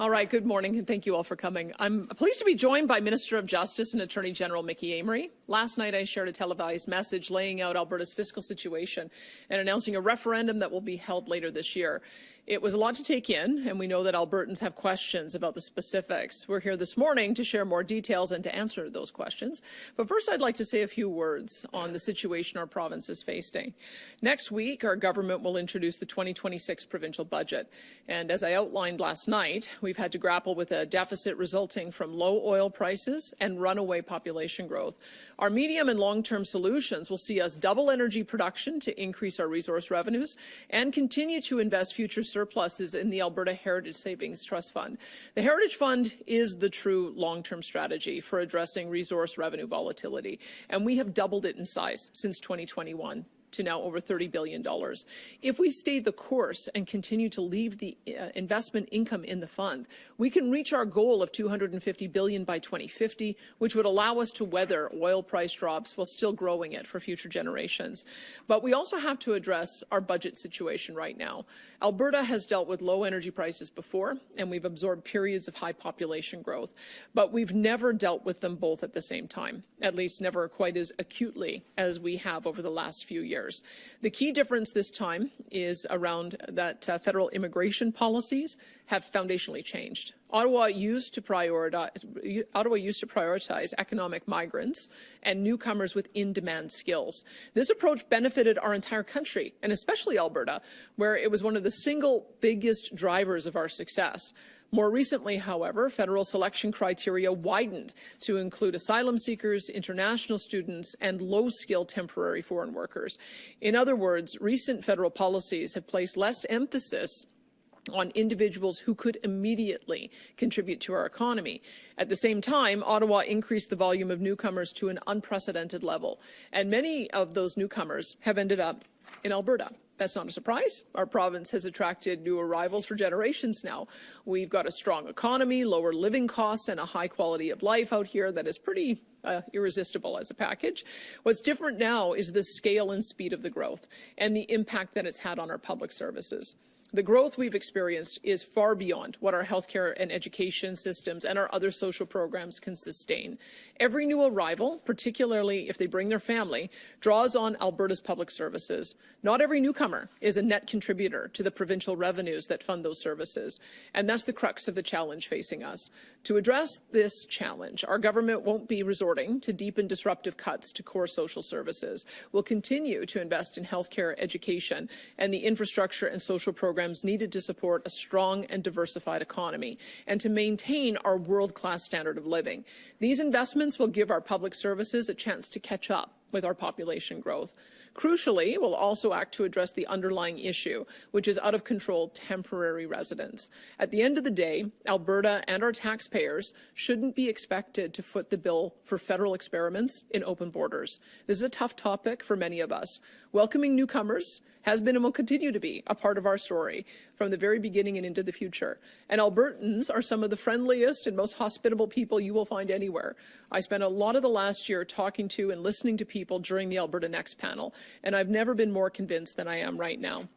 All right, good morning, and thank you all for coming. I'm pleased to be joined by Minister of Justice and Attorney General Mickey Amery. Last night, I shared a televised message laying out Alberta's fiscal situation and announcing a referendum that will be held later this year. It was a lot to take in, and we know that Albertans have questions about the specifics. We're here this morning to share more details and to answer those questions. But first, I'd like to say a few words on the situation our province is facing. Next week, our government will introduce the 2026 provincial budget. And as I outlined last night, we've had to grapple with a deficit resulting from low oil prices and runaway population growth. Our medium and long-term solutions will see us double energy production to increase our resource revenues and continue to invest future surpluses in the Alberta Heritage Savings Trust Fund. The Heritage Fund is the true long-term strategy for addressing resource revenue volatility, and we have doubled it in size since 2021. To now over $30 billion. If we stay the course and continue to leave the investment income in the fund, we can reach our goal of $250 billion by 2050, which would allow us to weather oil price drops while still growing it for future generations. But we also have to address our budget situation right now. Alberta has dealt with low energy prices before, and we've absorbed periods of high population growth, but we've never dealt with them both at the same time, at least never quite as acutely as we have over the last few years. The key difference this time is around that federal immigration policies have foundationally changed. Ottawa used to prioritize economic migrants and newcomers with in-demand skills. This approach benefited our entire country, and especially Alberta, where it was one of the single biggest drivers of our success. More recently, however, federal selection criteria widened to include asylum seekers, international students, and low-skilled temporary foreign workers. In other words, recent federal policies have placed less emphasis on individuals who could immediately contribute to our economy. At the same time, Ottawa increased the volume of newcomers to an unprecedented level, and many of those newcomers have ended up in Alberta. That's not a surprise. Our province has attracted new arrivals for generations now. We've got a strong economy, lower living costs, and a high quality of life out here that is pretty irresistible as a package. What's different now is the scale and speed of the growth and the impact that it's had on our public services. The growth we've experienced is far beyond what our healthcare and education systems and our other social programs can sustain. Every new arrival, particularly if they bring their family, draws on Alberta's public services. Not every newcomer is a net contributor to the provincial revenues that fund those services, and that's the crux of the challenge facing us. To address this challenge, our government won't be resorting to deep and disruptive cuts to core social services. We'll continue to invest in healthcare, education, and the infrastructure and social programs needed to support a strong and diversified economy and to maintain our world-class standard of living. These investments will give our public services a chance to catch up with our population growth. Crucially, we'll also act to address the underlying issue, which is out-of-control temporary residents. At the end of the day, Alberta and our taxpayers shouldn't be expected to foot the bill for federal experiments in open borders. This is a tough topic for many of us. Welcoming newcomers has been and will continue to be a part of our story from the very beginning and into the future. And Albertans are some of the friendliest and most hospitable people you will find anywhere. I spent a lot of the last year talking to and listening to people during the Alberta Next panel, and I've never been more convinced than I am right now.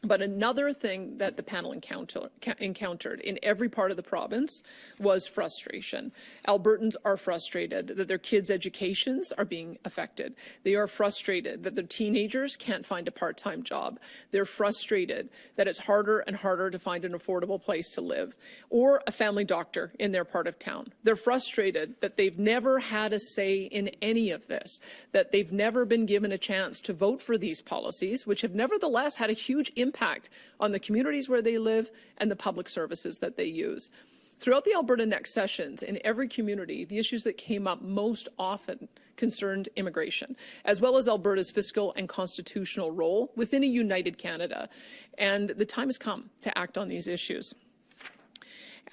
But another thing that the panel encountered in every part of the province was frustration. Albertans are frustrated that their kids' educations are being affected. They are frustrated that their teenagers can't find a part-time job. They're frustrated that it's harder and harder to find an affordable place to live or a family doctor in their part of town. They're frustrated that they've never had a say in any of this, that they've never been given a chance to vote for these policies, which have nevertheless had a huge impact on the communities where they live and the public services that they use. Throughout the Alberta Next sessions, in every community, the issues that came up most often concerned immigration, as well as Alberta's fiscal and constitutional role within a united Canada. And the time has come to act on these issues.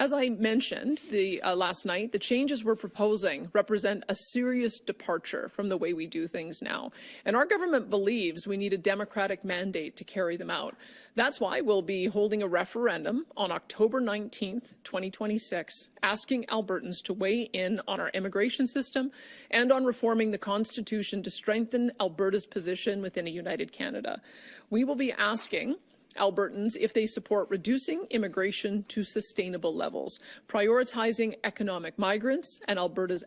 As I mentioned last night, the changes we're proposing represent a serious departure from the way we do things now. And our government believes we need a democratic mandate to carry them out. That's why we'll be holding a referendum on October 19th, 2026, asking Albertans to weigh in on our immigration system and on reforming the Constitution to strengthen Alberta's position within a united Canada. We will be asking Albertans if they support reducing immigration to sustainable levels, prioritizing economic migrants and Albertans'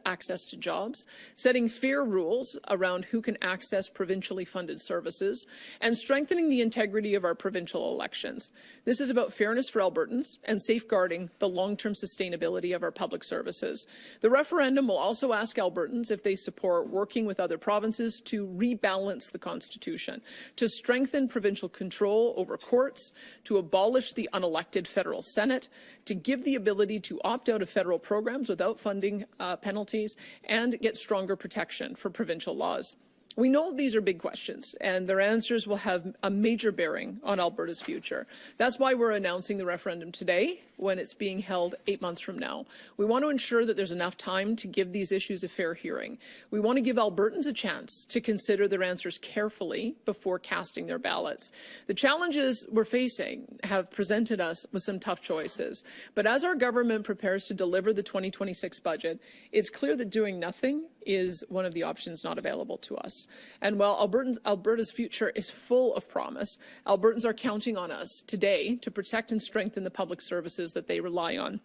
access to jobs, setting fair rules around who can access provincially funded services, and strengthening the integrity of our provincial elections. This is about fairness for Albertans and safeguarding the long-term sustainability of our public services. The referendum will also ask Albertans if they support working with other provinces to rebalance the Constitution, to strengthen provincial control over courts, to abolish the unelected federal Senate, to give the ability to opt out of federal programs without funding penalties, and get stronger protection for provincial laws. We know these are big questions, and their answers will have a major bearing on Alberta's future. That's why we're announcing the referendum today, when it's being held 8 months from now. We want to ensure that there's enough time to give these issues a fair hearing. We want to give Albertans a chance to consider their answers carefully before casting their ballots. The challenges we're facing have presented us with some tough choices, but as our government prepares to deliver the 2026 budget, it's clear that doing nothing is one of the options not available to us. And while Alberta's future is full of promise, Albertans are counting on us today to protect and strengthen the public services that they rely on.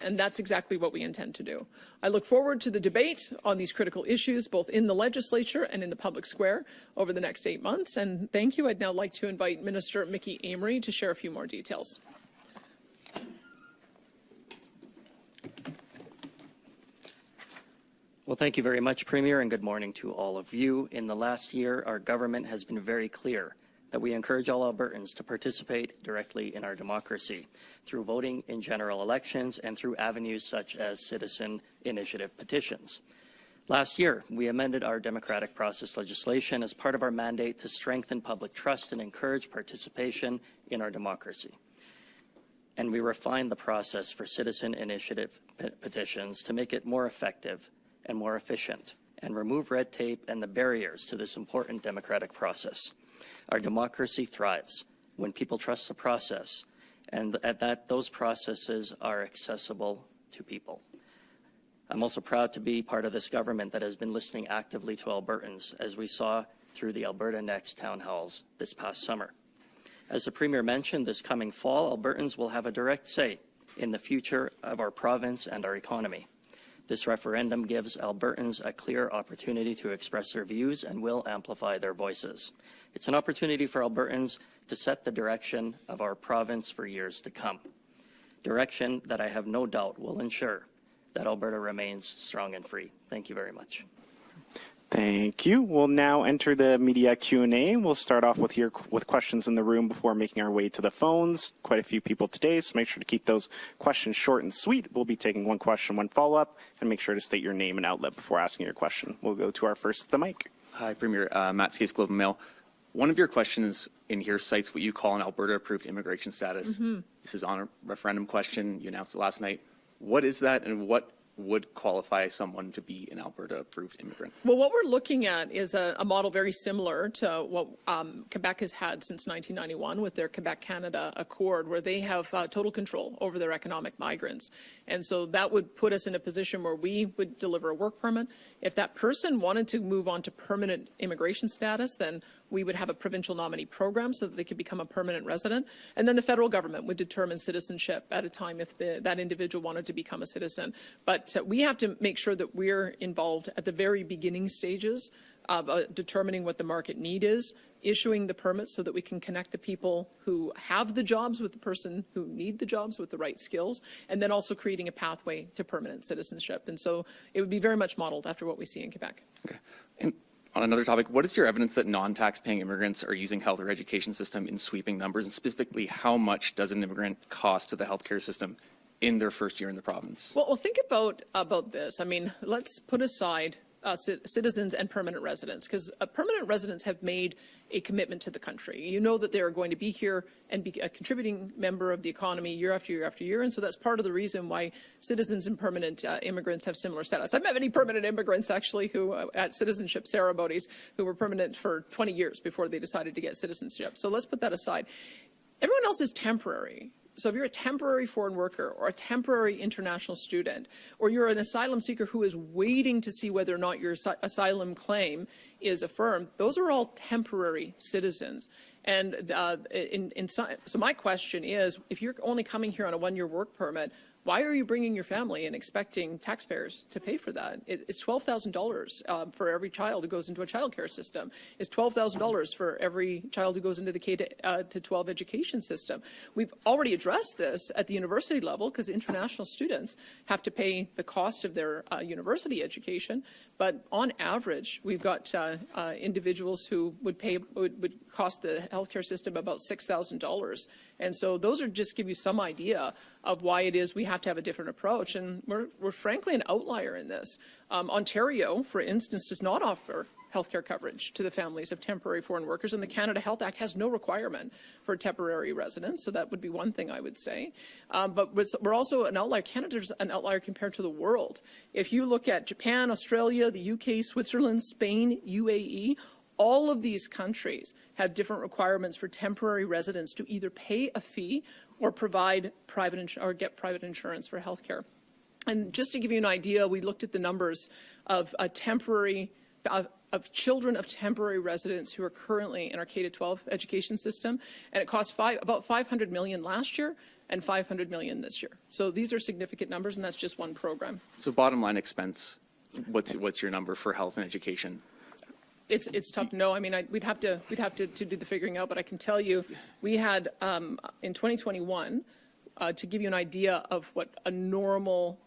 And that's exactly what we intend to do. I look forward to the debate on these critical issues, both in the legislature and in the public square, over the next 8 months. And thank you. I'd now like to invite Minister Mickey Amery to share a few more details. Well, thank you very much, Premier, and good morning to all of you. In the last year, our government has been very clear that we encourage all Albertans to participate directly in our democracy through voting in general elections and through avenues such as citizen initiative petitions. Last year, we amended our democratic process legislation as part of our mandate to strengthen public trust and encourage participation in our democracy. And we refined the process for citizen initiative petitions to make it more effective and more efficient, and remove red tape and the barriers to this important democratic process. Our democracy thrives when people trust the process, and that those processes are accessible to people. I'm also proud to be part of this government that has been listening actively to Albertans, as we saw through the Alberta Next town halls this past summer. As the Premier mentioned, this coming fall, Albertans will have a direct say in the future of our province and our economy. This referendum gives Albertans a clear opportunity to express their views and will amplify their voices. It's an opportunity for Albertans to set the direction of our province for years to come. Direction that I have no doubt will ensure that Alberta remains strong and free. Thank you very much. Thank you. We'll now enter the media Q&A. We'll start off with questions in the room before making our way to the phones. Quite a few people today, so make sure to keep those questions short and sweet. We'll be taking one question, one follow-up, and make sure to state your name and outlet before asking your question. We'll go to our first at the mic. Hi, Premier. Matt Skase, Globe and Mail. One of your questions in here cites what you call an Alberta-approved immigration status. This is on a referendum question. You announced it last night. What is that, and what would qualify someone to be an Alberta-approved immigrant? Well, what we're looking at is a model very similar to what Quebec has had since 1991 with their Quebec-Canada Accord, where they have total control over their economic migrants. And so that would put us in a position where we would deliver a work permit. If that person wanted to move on to permanent immigration status, then we would have a provincial nominee program so that they could become a permanent resident. And then the federal government would determine citizenship at a time if that individual wanted to become a citizen. But we have to make sure that we're involved at the very beginning stages of determining what the market need is, issuing the permits so that we can connect the people who have the jobs with the person who need the jobs with the right skills, and then also creating a pathway to permanent citizenship. And so it would be very much modeled after what we see in Quebec. Okay. And on another topic, what is your evidence that non-tax-paying immigrants are using health or education system in sweeping numbers, and specifically how much does an immigrant cost to the healthcare system in their first year in the province? Well, think about this. I mean, let's put aside citizens and permanent residents, because permanent residents have made a commitment to the country. You know that they are going to be here and be a contributing member of the economy year after year after year, and so that's part of the reason why citizens and permanent immigrants have similar status. I've met many permanent immigrants, actually, who at citizenship ceremonies who were permanent for 20 years before they decided to get citizenship. So let's put that aside. Everyone else is temporary. So if you're a temporary foreign worker or a temporary international student, or you're an asylum seeker who is waiting to see whether or not your asylum claim is affirmed, those are all temporary citizens. And so my question is, if you're only coming here on a one-year work permit, why are you bringing your family and expecting taxpayers to pay for that? It's $12,000 for every child who goes into a child care system. It's $12,000 for every child who goes into the K-12 education system. We've already addressed this at the university level because international students have to pay the cost of their university education. But on average, we've got individuals who would cost the healthcare system about $6,000. And so those are just give you some idea of why it is we have to have a different approach. And we're frankly an outlier in this. Ontario, for instance, does not offer healthcare coverage to the families of temporary foreign workers, and the Canada Health Act has no requirement for temporary residents, so that would be one thing I would say. But we're also an outlier. Canada's an outlier compared to the world. If you look at Japan, Australia, the UK, Switzerland, Spain, UAE, all of these countries have different requirements for temporary residents to either pay a fee or provide get private insurance for healthcare. And just to give you an idea, we looked at the numbers of of children of temporary residents who are currently in our K-12 education system, and it cost about $500 million last year and $500 million this year. So these are significant numbers, and that's just one program. So bottom line expense, what's your number for health and education? It's tough to know. I mean, we'd have to do the figuring out, but I can tell you, we had in 2021, to give you an idea of what a normal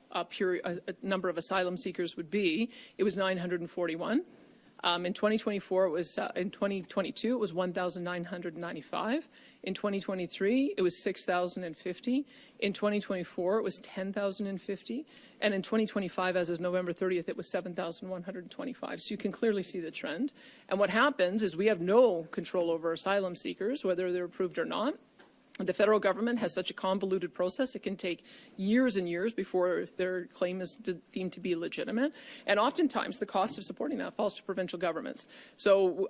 number of asylum seekers would be, it was 941. In 2024, it was in 2022, it was 1,995. In 2023, it was 6,050. In 2024, it was 10,050. And in 2025, as of November 30th, it was 7,125. So you can clearly see the trend. And what happens is we have no control over asylum seekers, whether they're approved or not. The federal government has such a convoluted process, it can take years and years before their claim is deemed to be legitimate. And oftentimes, the cost of supporting that falls to provincial governments. So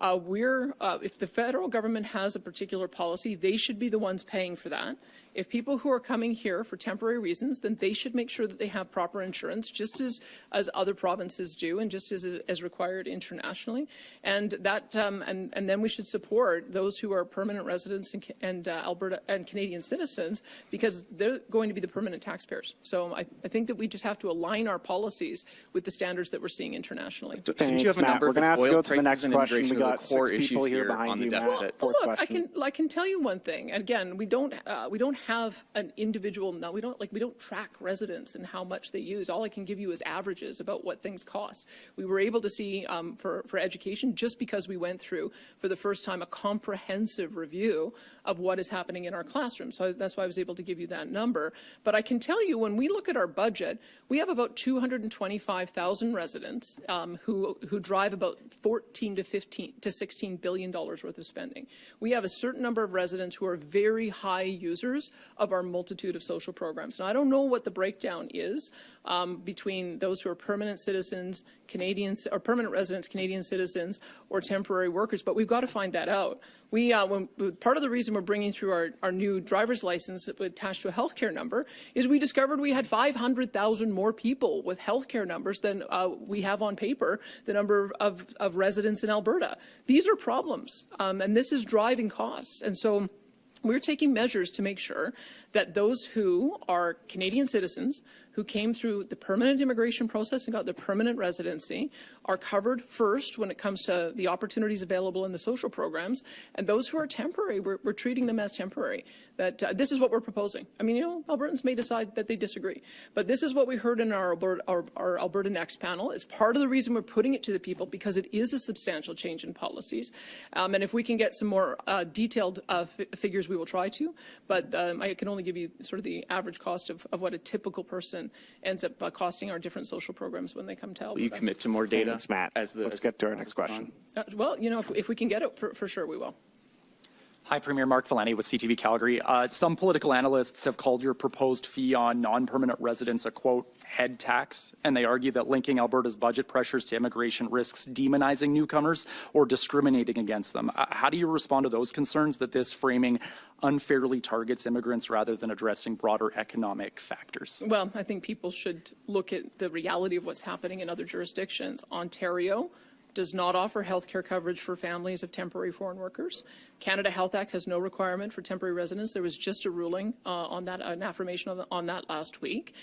if the federal government has a particular policy, they should be the ones paying for that. If people who are coming here for temporary reasons, then they should make sure that they have proper insurance, just as other provinces do, and just as required internationally. And that, and then we should support those who are permanent residents and Alberta and Canadian citizens, because they're going to be the permanent taxpayers. So I think that we just have to align our policies with the standards that we're seeing internationally. Shouldn't you have a number? We're going to have to go to the next question. We got got core 6 people issues here behind on the you. deficit. Well, look, I can tell you one thing. Again, we don't have an individual. No, we don't track residents and how much they use. All I can give you is averages about what things cost. We were able to see for education, just because we went through for the first time a comprehensive review of what is happening in our classrooms. So that's why I was able to give you that number. But I can tell you, when we look at our budget, we have about 225,000 residents who drive about $14 to $16 billion worth of spending. We have a certain number of residents who are very high users of our multitude of social programs. Now, I don't know what the breakdown is between those who are permanent citizens, Canadians, or permanent residents, Canadian citizens, or temporary workers, but we've got to find that out. Part of the reason we're bringing through our new driver's license attached to a healthcare number is we discovered we had 500,000 more people with healthcare numbers than we have on paper, the number of residents in Alberta. These are problems, and this is driving costs. And so we're taking measures to make sure that those who are Canadian citizens who came through the permanent immigration process and got their permanent residency are covered first when it comes to the opportunities available in the social programs. And those who are temporary, we're treating them as temporary. That this is what we're proposing. I mean, Albertans may decide that they disagree, but this is what we heard in our Alberta Next panel. It's part of the reason we're putting it to the people, because it is a substantial change in policies. And if we can get some more detailed figures, we will try to. But I can only give you sort of the average cost of what a typical person ends up costing our different social programs when they come to Alberta. Will you commit to more data? Thanks, Matt. Let's get to our next question. Well, if we can get it, for sure we will. Hi, Premier Mark Valani with CTV Calgary. Some political analysts have called your proposed fee on non-permanent residents a, quote, head tax, and they argue that linking Alberta's budget pressures to immigration risks demonizing newcomers or discriminating against them. How do you respond to those concerns that this framing unfairly targets immigrants rather than addressing broader economic factors? Well, I think people should look at the reality of what's happening in other jurisdictions. Ontario does not offer health care coverage for families of temporary foreign workers. Canada Health Act has no requirement for temporary residents. There was just a ruling on that, an affirmation on that last week.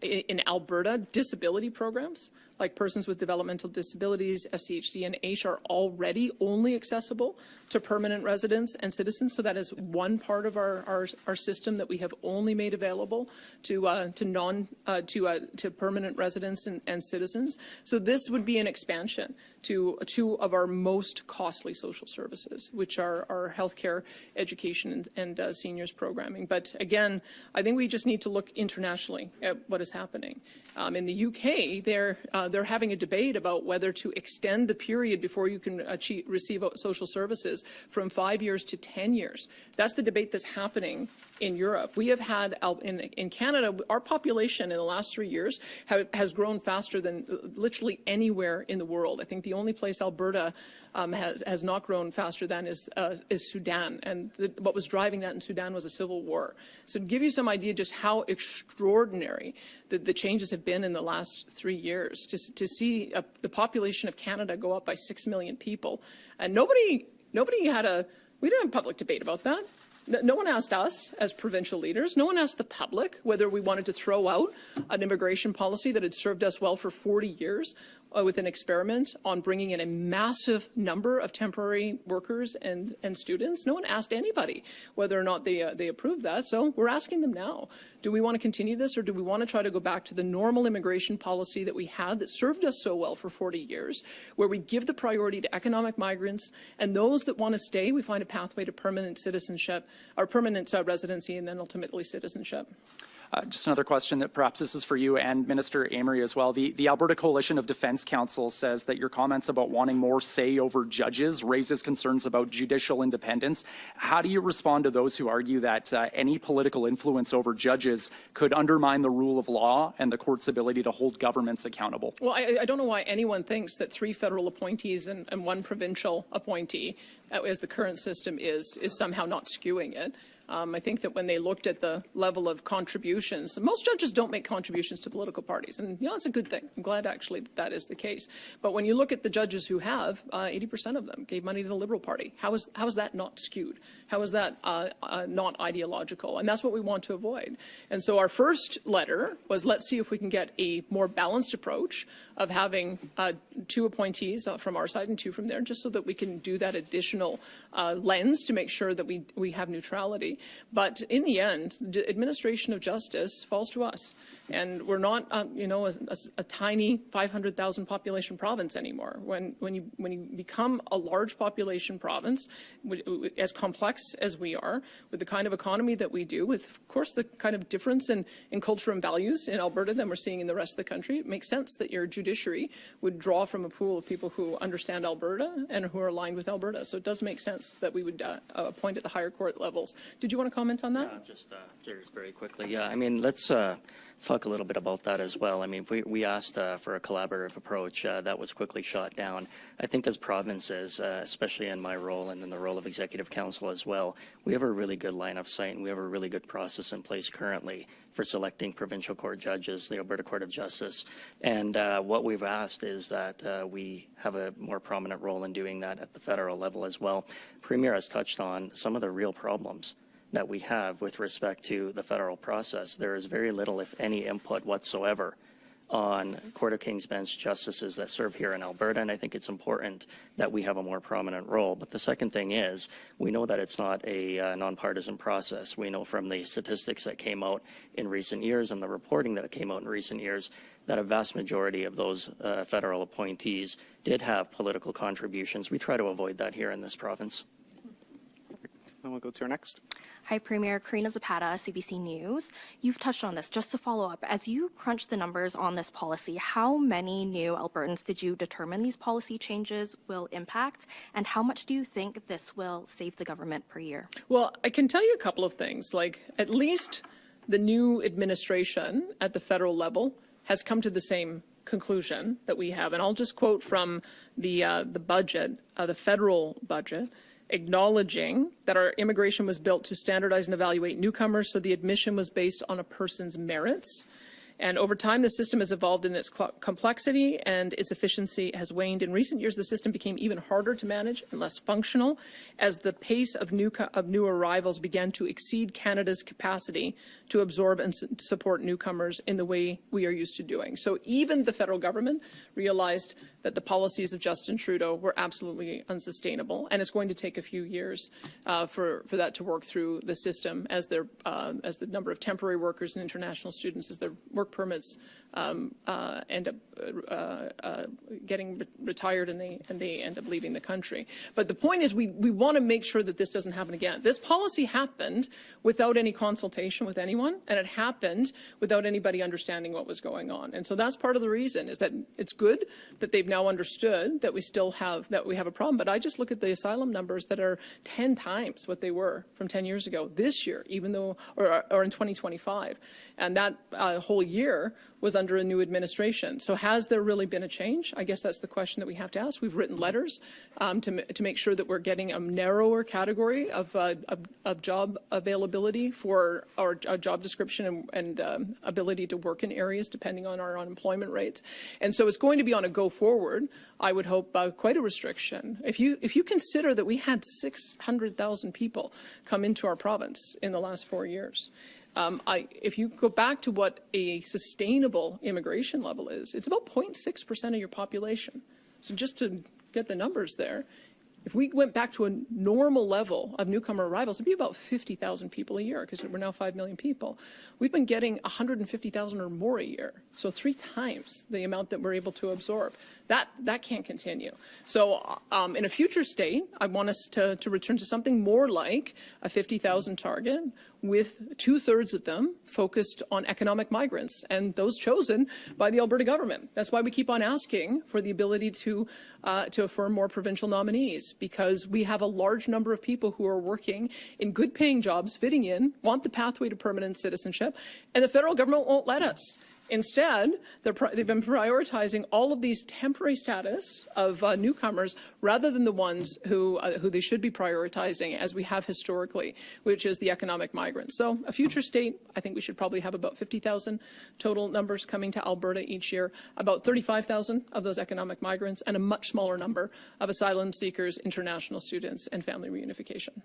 In Alberta, disability programs like persons with developmental disabilities, FCHD and H are already only accessible to permanent residents and citizens. So that is one part of our system that we have only made available to permanent residents and citizens. So this would be an expansion to two of our most costly social services, which are our healthcare, education, and seniors programming. But again, I think we just need to look internationally at what is happening. In the UK, they're having a debate about whether to extend the period before you can receive social services from 5 years to 10 years. That's the debate that's happening in Europe. We have had, in Canada, our population in the last 3 years has grown faster than literally anywhere in the world. I think the only place Alberta has not grown faster than is Sudan. And what was driving that in Sudan was a civil war. So to give you some idea just how extraordinary the changes have been in the last 3 years, to see the population of Canada go up by 6 million people. And we didn't have a public debate about that. No one asked us as provincial leaders. No one asked the public whether we wanted to throw out an immigration policy that had served us well for 40 years with an experiment on bringing in a massive number of temporary workers and students. No one asked anybody whether or not they approved that. So we're asking them now. Do we want to continue this, or do we want to try to go back to the normal immigration policy that we had that served us so well for 40 years, where we give the priority to economic migrants, and those that want to stay, we find a pathway to permanent citizenship, or permanent residency, and then ultimately citizenship? Just another question that perhaps this is for you and Minister Amory as well. The Alberta Coalition of Defence Council says that your comments about wanting more say over judges raises concerns about judicial independence. How do you respond to those who argue that any political influence over judges could undermine the rule of law and the court's ability to hold governments accountable? Well, I don't know why anyone thinks that 3 federal appointees and 1 provincial appointee, as the current system is somehow not skewing it. I think that when they looked at the level of contributions, most judges don't make contributions to political parties, and it's a good thing. I'm glad actually that is the case. But when you look at the judges who have, 80% of them gave money to the Liberal Party. How is that not skewed? How is that not ideological? And that's what we want to avoid. And so our first letter was, let's see if we can get a more balanced approach of having 2 appointees from our side and 2 from there, just so that we can do that additional lens to make sure that we have neutrality. But in the end, the administration of justice falls to us. And we're not, a tiny 500,000 population province anymore. When you become a large population province, as complex as we are, with the kind of economy that we do, with, of course, the kind of difference in culture and values in Alberta than we're seeing in the rest of the country, it makes sense that your judiciary would draw from a pool of people who understand Alberta and who are aligned with Alberta. So it does make sense that we would appoint at the higher court levels. Did you want to comment on that? Yeah, just very quickly. Yeah, I mean, let's talk a little bit about that as well. I mean, we asked for a collaborative approach. That was quickly shot down. I think as provinces, especially in my role and in the role of Executive Council as well, we have a really good line of sight, and we have a really good process in place currently for selecting provincial court judges, the Alberta Court of Justice. And what we've asked is that we have a more prominent role in doing that at the federal level as well. Premier has touched on some of the real problems that we have with respect to the federal process. There is very little, if any, input whatsoever on Court of King's Bench justices that serve here in Alberta, and I think it's important that we have a more prominent role. But the second thing is, we know that it's not a nonpartisan process. We know from the statistics that came out in recent years and the reporting that came out in recent years that a vast majority of those federal appointees did have political contributions. We try to avoid that here in this province. And we'll go to our next. Hi, Premier. Karina Zapata, CBC News. You've touched on this. Just to follow up, as you crunch the numbers on this policy, how many new Albertans did you determine these policy changes will impact, and how much do you think this will save the government per year? Well, I can tell you a couple of things. Like, at least the new administration at the federal level has come to the same conclusion that we have. And I'll just quote from the budget, the federal budget, acknowledging that our immigration was built to standardize and evaluate newcomers, so the admission was based on a person's merits. And over time, the system has evolved in its complexity and its efficiency has waned. In recent years, the system became even harder to manage and less functional as the pace of new arrivals began to exceed Canada's capacity to absorb and support newcomers in the way we are used to doing. So even the federal government realized that the policies of Justin Trudeau were absolutely unsustainable, and it's going to take a few years for that to work through the system as the number of temporary workers and international students, as their work permits end up getting retired and they end up leaving the country. But the point is we want to make sure that this doesn't happen again. This policy happened without any consultation with anyone, and it happened without anybody understanding what was going on. And so that's part of the reason, is that it's good that they've now understood that we have a problem. But I just look at the asylum numbers that are 10 times what they were from 10 years ago this year, even though, or in 2025. And that whole year was under a new administration. So has there really been a change? I guess that's the question that we have to ask. We've written letters to make sure that we're getting a narrower category of job availability for our job description and ability to work in areas depending on our unemployment rates. And so it's going to be on a go forward, I would hope, quite a restriction. If you consider that we had 600,000 people come into our province in the last 4 years, if you go back to what a sustainable immigration level is, it's about 0.6% of your population. So just to get the numbers there, if we went back to a normal level of newcomer arrivals, it'd be about 50,000 people a year, because we're now 5 million people. We've been getting 150,000 or more a year, so 3 times the amount that we're able to absorb. That can't continue. So in a future state, I want us to return to something more like a 50,000 target, with 2/3 of them focused on economic migrants, and those chosen by the Alberta government. That's why we keep on asking for the ability to affirm more provincial nominees, because we have a large number of people who are working in good-paying jobs, fitting in, want the pathway to permanent citizenship, and the federal government won't let us. Instead, they've been prioritizing all of these temporary status of newcomers rather than the ones who they should be prioritizing, as we have historically, which is the economic migrants. So a future state, I think we should probably have about 50,000 total numbers coming to Alberta each year, about 35,000 of those economic migrants, and a much smaller number of asylum seekers, international students, and family reunification.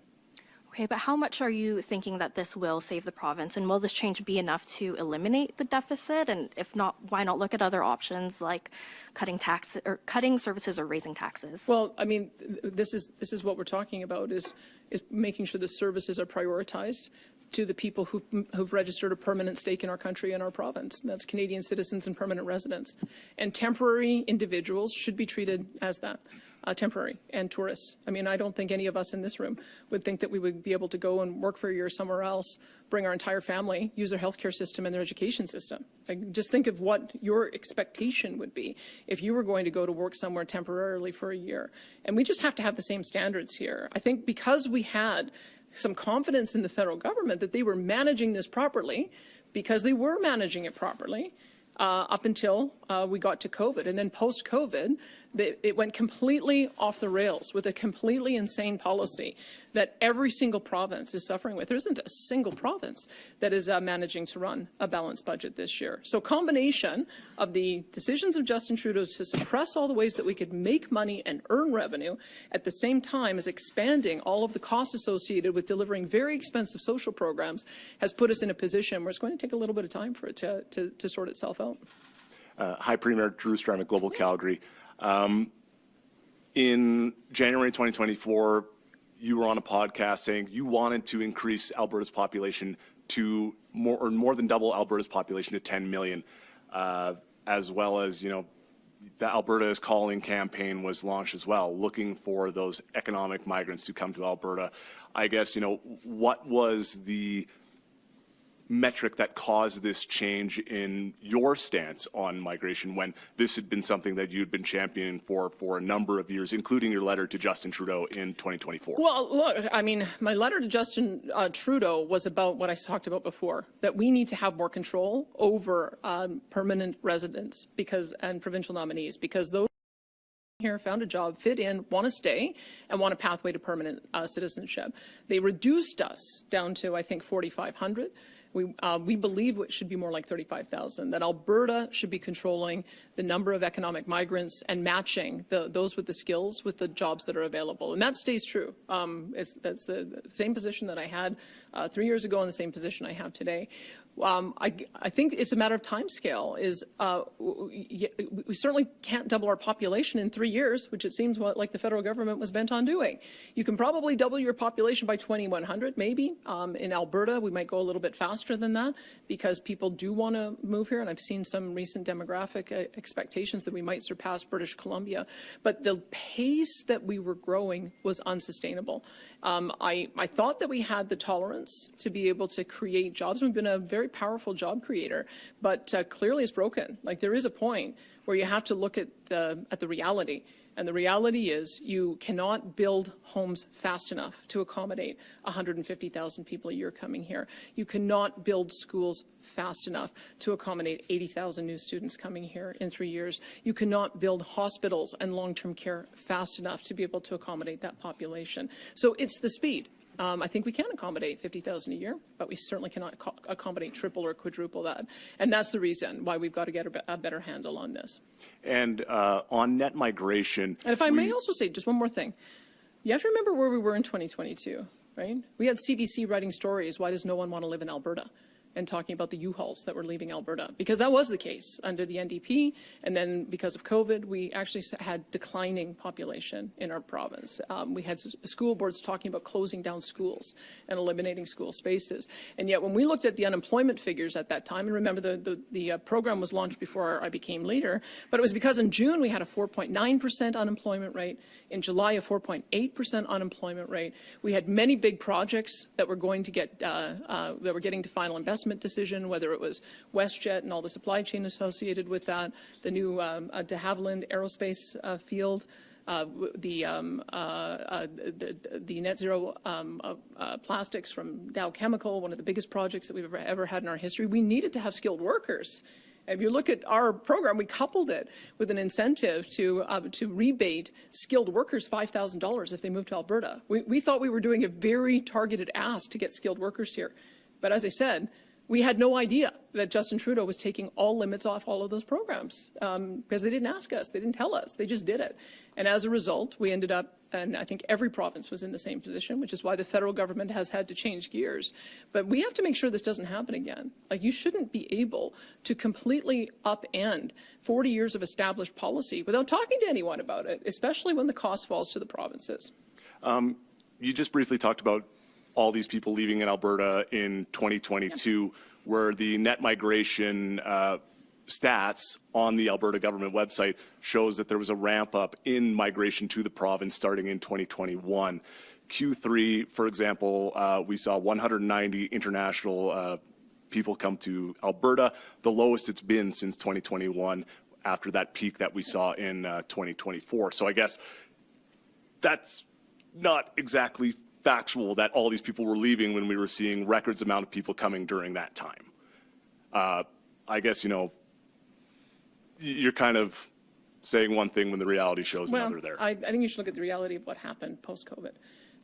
Okay, but how much are you thinking that this will save the province, and will this change be enough to eliminate the deficit? And if not, why not look at other options like cutting services or raising taxes? Well, I mean, this is what we're talking about, is making sure the services are prioritized to the people who've registered a permanent stake in our country and our province. And that's Canadian citizens and permanent residents. And temporary individuals should be treated as that. Temporary, and tourists. I mean, I don't think any of us in this room would think that we would be able to go and work for a year somewhere else, bring our entire family, use their healthcare system and their education system. Like, just think of what your expectation would be if you were going to go to work somewhere temporarily for a year. And we just have to have the same standards here. I think because we had some confidence in the federal government that they were managing this properly, because they were managing it properly, up until we got to COVID. And then post-COVID, it went completely off the rails with a completely insane policy that every single province is suffering with. There isn't a single province that is managing to run a balanced budget this year. So combination of the decisions of Justin Trudeau to suppress all the ways that we could make money and earn revenue, at the same time as expanding all of the costs associated with delivering very expensive social programs, has put us in a position where it's going to take a little bit of time for it to sort itself out. Hi, Premier. Drew Strand at Global Calgary. In January 2024, you were on a podcast saying you wanted to increase Alberta's population to more than double Alberta's population to 10 million, as well as, you know, the Alberta is Calling campaign was launched as well, looking for those economic migrants to come to Alberta. I guess, you know, what was the metric that caused this change in your stance on migration, when this had been something that you'd been championing for a number of years, including your letter to Justin Trudeau in 2024? Well, look, I mean, my letter to Justin Trudeau was about what I talked about before, that we need to have more control over permanent residents and provincial nominees, because those here found a job, fit in, want to stay, and want a pathway to permanent citizenship. They reduced us down to, I think, 4,500. We believe it should be more like 35,000, that Alberta should be controlling the number of economic migrants and matching those with the skills with the jobs that are available. And that stays true. That's the same position that I had 3 years ago and the same position I have today. I think it's a matter of time scale. We certainly can't double our population in 3 years, which it seems like the federal government was bent on doing. You can probably double your population by 2100, maybe. In Alberta, we might go a little bit faster than that because people do want to move here, and I've seen some recent demographic expectations that we might surpass British Columbia. But the pace that we were growing was unsustainable. I thought that we had the tolerance to be able to create jobs. We've been a very powerful job creator, but clearly it's broken. Like, there is a point where you have to look at the reality. And the reality is you cannot build homes fast enough to accommodate 150,000 people a year coming here. You cannot build schools fast enough to accommodate 80,000 new students coming here in 3 years. You cannot build hospitals and long-term care fast enough to be able to accommodate that population. So it's the speed. I think we can accommodate 50,000 a year, but we certainly cannot accommodate triple or quadruple that. And that's the reason why we've got to get a better handle on this. And on net migration... And if I may also say just one more thing. You have to remember where we were in 2022, right? We had CBC writing stories, why does no one want to live in Alberta? And talking about the U-Hauls that were leaving Alberta, because that was the case under the NDP, and then because of COVID, we actually had declining population in our province. We had school boards talking about closing down schools and eliminating school spaces, and yet when we looked at the unemployment figures at that time, and remember the program was launched before I became leader, but it was because in June we had a 4.9% unemployment rate, in July a 4.8% unemployment rate. We had many big projects that were going to get that were getting to final investment decision, whether it was WestJet and all the supply chain associated with that, the new de Havilland aerospace field, the net zero plastics from Dow Chemical, one of the biggest projects that we've ever had in our history. We needed to have skilled workers. If you look at our program, we coupled it with an incentive to rebate skilled workers $5,000 if they move to Alberta. We thought we were doing a very targeted ask to get skilled workers here. But as I said, we had no idea that Justin Trudeau was taking all limits off all of those programs because they didn't ask us. They didn't tell us. They just did it. And as a result, we ended up, and I think every province was in the same position, which is why the federal government has had to change gears. But we have to make sure this doesn't happen again. Like, you shouldn't be able to completely upend 40 years of established policy without talking to anyone about it, especially when the cost falls to the provinces. You just briefly talked about all these people leaving in Alberta in 2022, where the net migration stats on the Alberta government website shows that there was a ramp up in migration to the province starting in 2021. Q3, for example, we saw 190 international people come to Alberta, the lowest it's been since 2021 after that peak that we saw in 2024. So I guess that's not exactly factual that all these people were leaving when we were seeing records amount of people coming during that time. I guess, you know, you're kind of saying one thing when the reality shows another there. I think you should look at the reality of what happened post-COVID.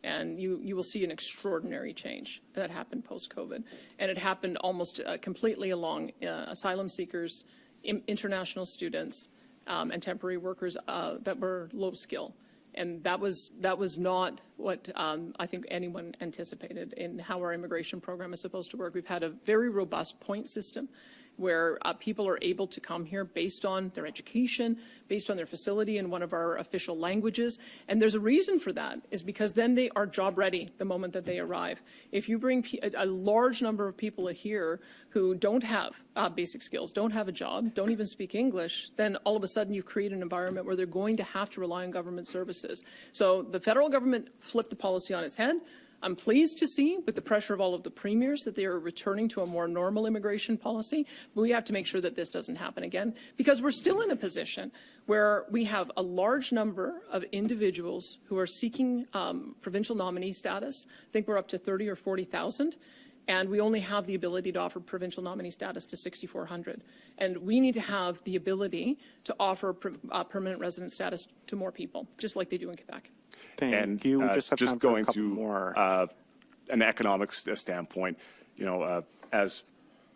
And you will see an extraordinary change that happened post-COVID. And it happened almost completely along asylum seekers, international students, and temporary workers that were low skill. And that was not what I think anyone anticipated in how our immigration program is supposed to work. We've had a very robust point system where people are able to come here based on their education, based on their facility in one of our official languages. And there's a reason for that, is because then they are job ready the moment that they arrive. If you bring a large number of people here who don't have basic skills, don't have a job, don't even speak English, then all of a sudden you've created an environment where they're going to have to rely on government services. So the federal government flipped the policy on its head. I'm pleased to see, with the pressure of all of the premiers, that they are returning to a more normal immigration policy. But we have to make sure that this doesn't happen again, because we're still in a position where we have a large number of individuals who are seeking provincial nominee status. I think we're up to 30 or 40,000. And we only have the ability to offer provincial nominee status to 6,400. And we need to have the ability to offer permanent resident status to more people, just like they do in Quebec. Thank you. We just have time for a couple more. An economic standpoint, as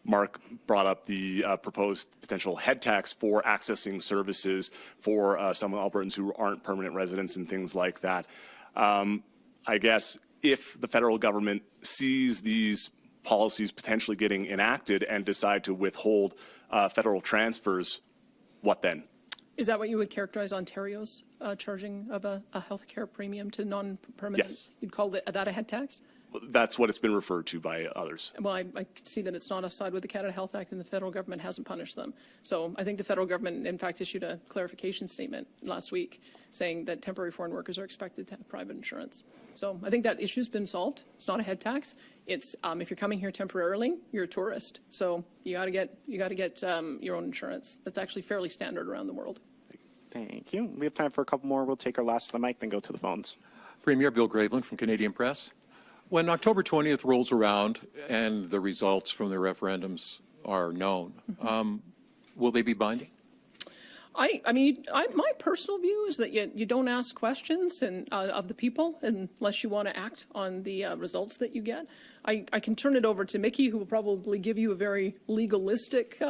Mark brought up the proposed potential head tax for accessing services for some Albertans who aren't permanent residents and things like that. I guess if the federal government sees these policies potentially getting enacted and decide to withhold federal transfers, what then? Is that what you would characterize Ontario's charging of a healthcare premium to non-permanent? Yes. You'd call that a head tax? That's what it's been referred to by others. Well, I see that it's not aside with the Canada Health Act, and the federal government hasn't punished them. So I think the federal government, in fact, issued a clarification statement last week saying that temporary foreign workers are expected to have private insurance. So I think that issue's been solved. It's not a head tax. It's if you're coming here temporarily, you're a tourist. So you got to get your own insurance. That's actually fairly standard around the world. Thank you. We have time for a couple more. We'll take our last of the mic, then go to the phones. Premier Bill Graveland from Canadian Press. When October 20th rolls around and the results from the referendums are known, will they be binding? My personal view is that you don't ask questions of the people unless you want to act on the results that you get. I can turn it over to Mickey, who will probably give you a very legalistic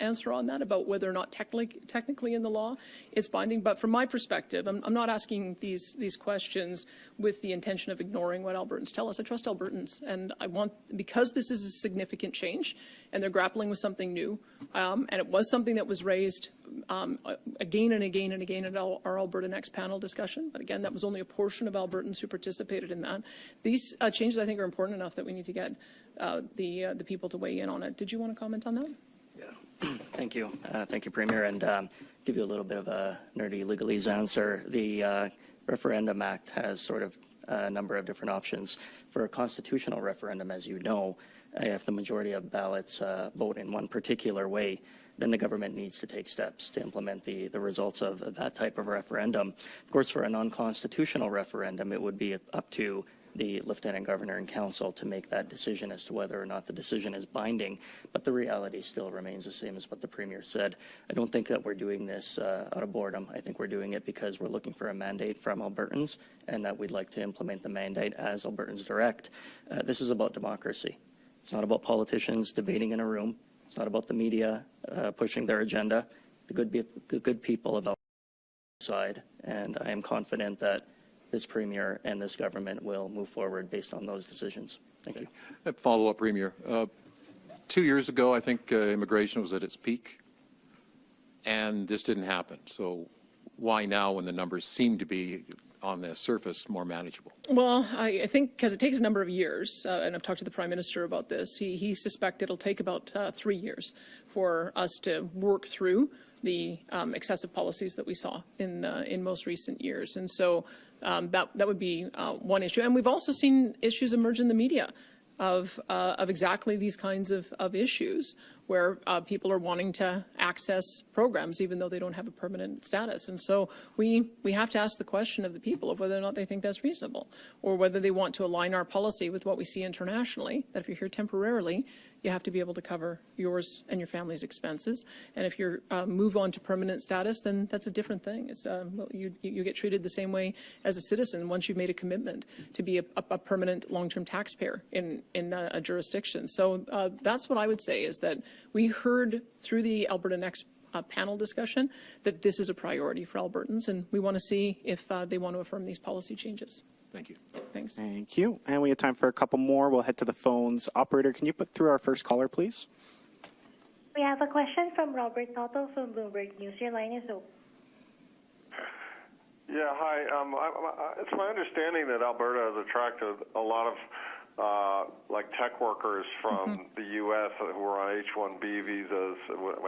answer on that about whether or not technically in the law it's binding. But from my perspective, I'm not asking these questions with the intention of ignoring what Albertans tell us. I trust Albertans, and because this is a significant change and they're grappling with something new, and it was something that was raised again and again and again at our Alberta Next panel discussion. But again, that was only a portion of Albertans who participated in that. These changes, I think, are important enough that we need to get the people to weigh in on it. Did you want to comment on that? Yeah. Thank you. Thank you, Premier. And give you a little bit of a nerdy legalese answer. The Referendum Act has sort of a number of different options. For a constitutional referendum, as you know, if the majority of ballots vote in one particular way, then the government needs to take steps to implement the results of that type of referendum. Of course, for a non-constitutional referendum, it would be up to the Lieutenant Governor and Council to make that decision as to whether or not the decision is binding. But the reality still remains the same as what the Premier said. I don't think that we're doing this out of boredom. I think we're doing it because we're looking for a mandate from Albertans and that we'd like to implement the mandate as Albertans direct. This is about democracy. It's not about politicians debating in a room. It's not about the media pushing their agenda. The good people of Alberta side, and I am confident that this Premier and this government will move forward based on those decisions. Thank you. A follow-up, Premier. 2 years ago, I think immigration was at its peak, and this didn't happen. So why now when the numbers seem to be on the surface more manageable? Well, I think because it takes a number of years, and I've talked to the Prime Minister about this, he suspects it'll take about 3 years for us to work through the excessive policies that we saw in most recent years. And so that would be one issue. And we've also seen issues emerge in the media of exactly these kinds of issues where people are wanting to access programs even though they don't have a permanent status. And so we have to ask the question of the people of whether or not they think that's reasonable or whether they want to align our policy with what we see internationally, that if you're here temporarily, you have to be able to cover yours and your family's expenses. And if you move on to permanent status, then that's a different thing. It's you get treated the same way as a citizen once you've made a commitment to be a permanent long-term taxpayer in a jurisdiction. So that's what I would say is that we heard through the Alberta Next panel discussion that this is a priority for Albertans, and we want to see if they want to affirm these policy changes. Thank you. Thanks. Thank you. And we have time for a couple more. We'll head to the phones. Operator, can you put through our first caller, please? We have a question from Robert Tuttle from Bloomberg News. Your line is open. Yeah, hi. It's my understanding that Alberta has attracted a lot of like tech workers from the U.S. who are on H-1B visas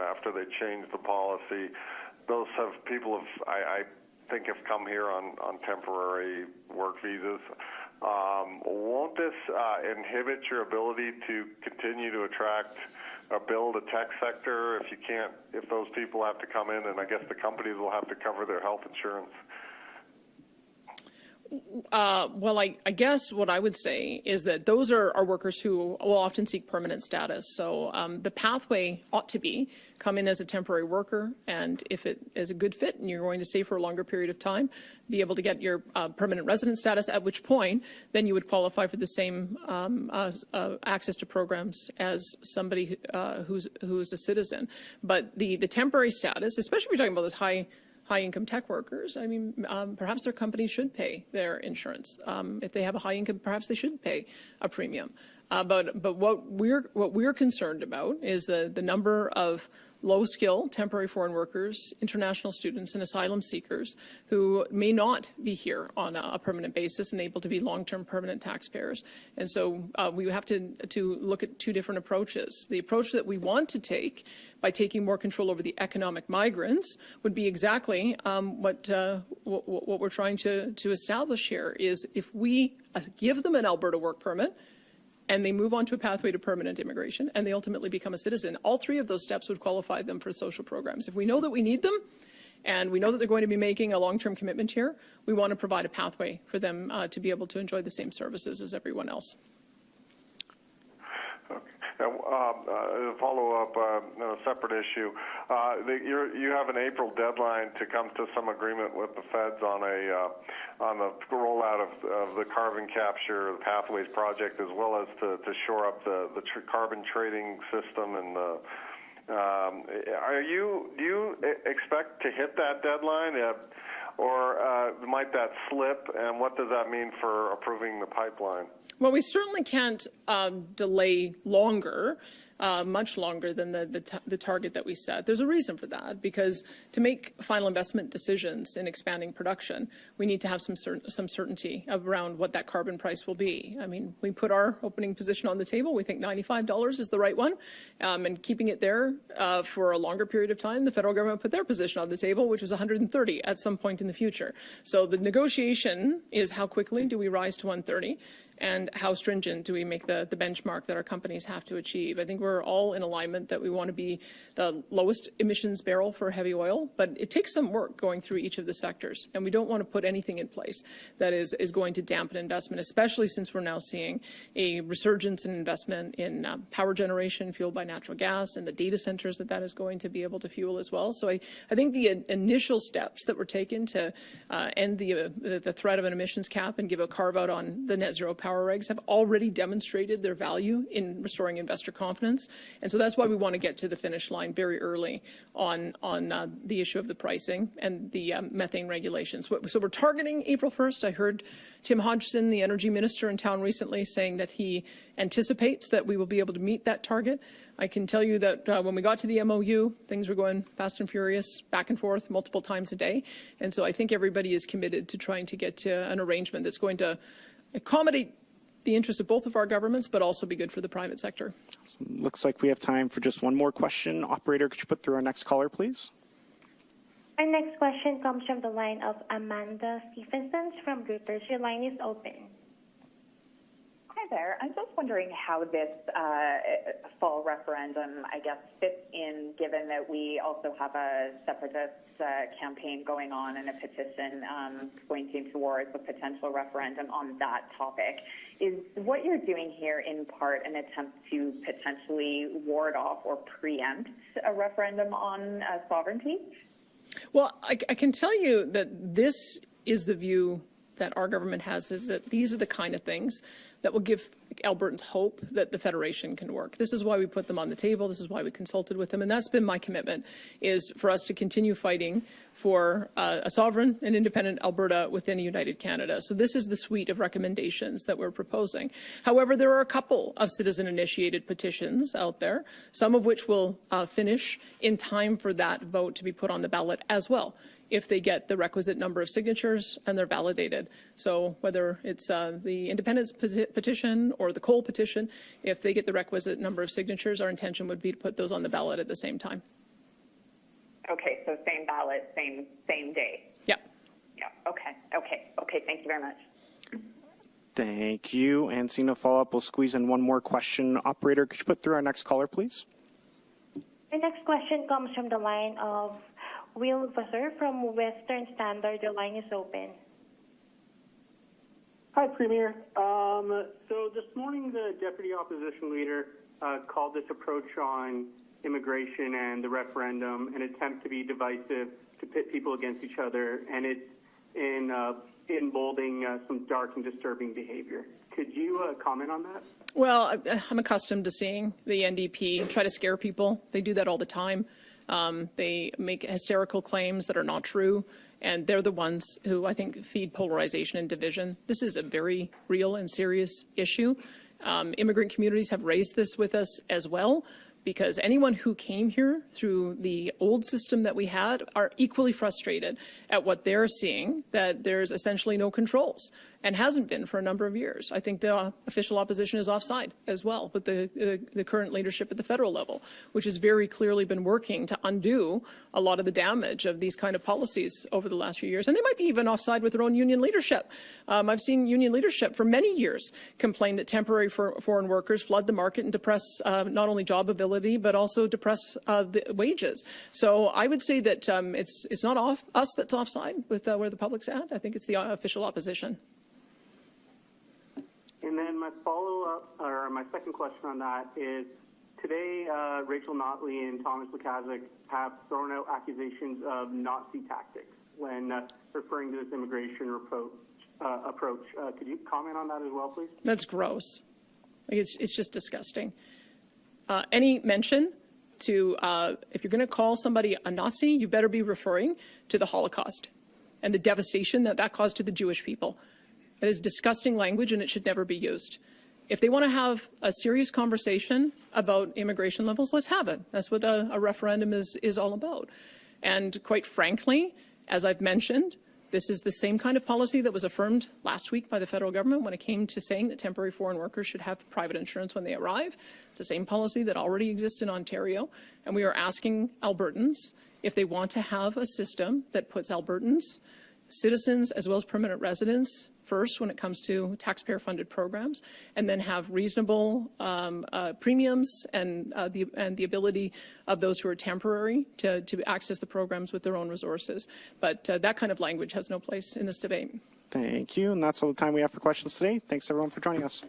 after they changed the policy. Those people I think have come here on temporary work visas. Won't this inhibit your ability to continue to attract or build a tech sector if those people have to come in, and I guess the companies will have to cover their health insurance? Well, I guess what I would say is that those are workers who will often seek permanent status. So the pathway ought to be come in as a temporary worker, and if it is a good fit and you're going to stay for a longer period of time, be able to get your permanent resident status, at which point then you would qualify for the same access to programs as somebody who's a citizen. But the temporary status, especially if you're talking about those high-income tech workers, I mean, perhaps their companies should pay their insurance. If they have a high income, perhaps they should pay a premium. But what we're concerned about is the number of low-skill temporary foreign workers, international students, and asylum seekers who may not be here on a permanent basis and able to be long-term permanent taxpayers. And so we have to look at two different approaches. The approach that we want to take by taking more control over the economic migrants would be exactly what we're trying to establish here is if we give them an Alberta work permit, and they move on to a pathway to permanent immigration, and they ultimately become a citizen, all three of those steps would qualify them for social programs. If we know that we need them, and we know that they're going to be making a long-term commitment here, we want to provide a pathway for them to be able to enjoy the same services as everyone else. A follow-up on a separate issue. You have an April deadline to come to some agreement with the feds on the rollout of the carbon capture pathways project, as well as to shore up the carbon trading system. And do you expect to hit that deadline, or might that slip? And what does that mean for approving the pipeline? Well, we certainly can't delay longer, much longer than the target that we set. There's a reason for that, because to make final investment decisions in expanding production, we need to have some certainty around what that carbon price will be. I mean, we put our opening position on the table. We think $95 is the right one, and keeping it there for a longer period of time, the federal government put their position on the table, which was $130 at some point in the future. So the negotiation is how quickly do we rise to $130? And how stringent do we make the benchmark that our companies have to achieve? I think we're all in alignment that we want to be the lowest emissions barrel for heavy oil, but it takes some work going through each of the sectors, and we don't want to put anything in place that is going to dampen investment, especially since we're now seeing a resurgence in investment in power generation fueled by natural gas and the data centers that is going to be able to fuel as well. So I think the initial steps that were taken to end the threat of an emissions cap and give a carve-out on the net zero power regs have already demonstrated their value in restoring investor confidence. And so that's why we want to get to the finish line very early on the issue of the pricing and the methane regulations. So we're targeting April 1st. I heard Tim Hodgson, the energy minister in town recently, saying that he anticipates that we will be able to meet that target. I can tell you that when we got to the MOU, things were going fast and furious, back and forth, multiple times a day. And so I think everybody is committed to trying to get to an arrangement that's going to accommodate the interests of both of our governments, but also be good for the private sector. Looks like we have time for just one more question. Operator, could you put through our next caller, please? Our next question comes from the line of Amanda Stephensons from Reuters. Your line is open. Hi there. I'm just wondering how this fall referendum, I guess, fits in, given that we also have a separatist campaign going on and a petition pointing towards a potential referendum on that topic. Is what you're doing here in part an attempt to potentially ward off or preempt a referendum on sovereignty? Well, I can tell you that this is the view that our government has, is that these are the kind of things that will give Albertans hope that the Federation can work. This is why we put them on the table. This is why we consulted with them. And that's been my commitment, is for us to continue fighting for a sovereign and independent Alberta within a united Canada. So this is the suite of recommendations that we're proposing. However, there are a couple of citizen-initiated petitions out there, some of which will finish in time for that vote to be put on the ballot as well, if they get the requisite number of signatures and they're validated. So whether it's the independence petition or the coal petition, if they get the requisite number of signatures, our intention would be to put those on the ballot at the same time. Okay, so same ballot, same day. Yeah. Yeah. Okay. Thank you very much. Thank you. And seeing no follow-up, we'll squeeze in one more question. Operator, could you put through our next caller, please? The next question comes from the line of Will Vassar from Western Standard. The line is open. Hi, Premier. So this morning, the Deputy Opposition Leader called this approach on immigration and the referendum an attempt to be divisive, to pit people against each other, and it's emboldening some dark and disturbing behavior. Could you comment on that? Well, I'm accustomed to seeing the NDP try to scare people. They do that all the time. They make hysterical claims that are not true, and they're the ones who I think feed polarization and division. This is a very real and serious issue. Immigrant communities have raised this with us as well, because anyone who came here through the old system that we had are equally frustrated at what they're seeing, that there's essentially no controls, and hasn't been for a number of years. I think the official opposition is offside as well with the current leadership at the federal level, which has very clearly been working to undo a lot of the damage of these kind of policies over the last few years. And they might be even offside with their own union leadership. I've seen union leadership for many years complain that temporary foreign workers flood the market and depress not only job ability, but also depress the wages. So I would say that it's not us that's offside with where the public's at. I think it's the official opposition. And then my follow-up, or my second question on that is, today Rachel Notley and Thomas McCaskill have thrown out accusations of Nazi tactics when referring to this immigration approach. Could you comment on that as well, please? That's gross. It's just disgusting. Any mention to, if you're going to call somebody a Nazi, you better be referring to the Holocaust and the devastation that caused to the Jewish people. That is disgusting language, and it should never be used. If they want to have a serious conversation about immigration levels, let's have it. That's what a referendum is all about. And quite frankly, as I've mentioned, this is the same kind of policy that was affirmed last week by the federal government when it came to saying that temporary foreign workers should have private insurance when they arrive. It's the same policy that already exists in Ontario. And we are asking Albertans if they want to have a system that puts Albertans, citizens as well as permanent residents first when it comes to taxpayer-funded programs, and then have reasonable premiums and the ability of those who are temporary to access the programs with their own resources. But that kind of language has no place in this debate. Thank you. And that's all the time we have for questions today. Thanks, everyone, for joining us.